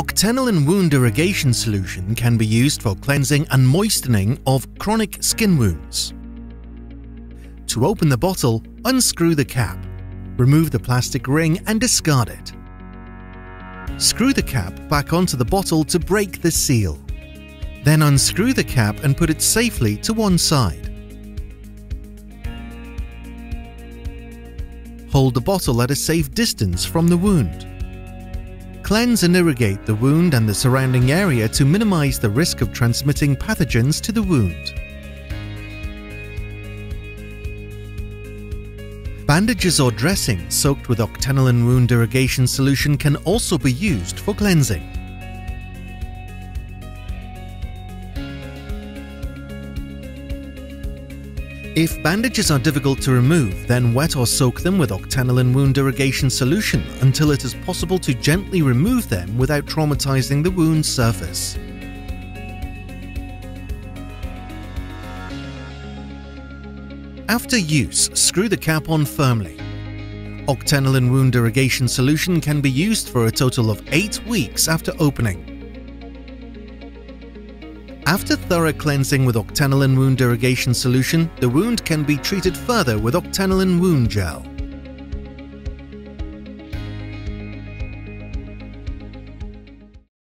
Octenilin wound irrigation solution can be used for cleansing and moistening of chronic skin wounds. To open the bottle, unscrew the cap, remove the plastic ring and discard it. Screw the cap back onto the bottle to break the seal. Then unscrew the cap and put it safely to one side. Hold the bottle at a safe distance from the wound. Cleanse and irrigate the wound and the surrounding area to minimize the risk of transmitting pathogens to the wound. Bandages or dressing soaked with octenilin wound irrigation solution can also be used for cleansing. If bandages are difficult to remove, then wet or soak them with octenilin wound irrigation solution until it is possible to gently remove them without traumatizing the wound surface. After use, screw the cap on firmly. Octenilin wound irrigation solution can be used for a total of 8 weeks after opening. After thorough cleansing with octenilin wound irrigation solution, the wound can be treated further with octenilin wound gel.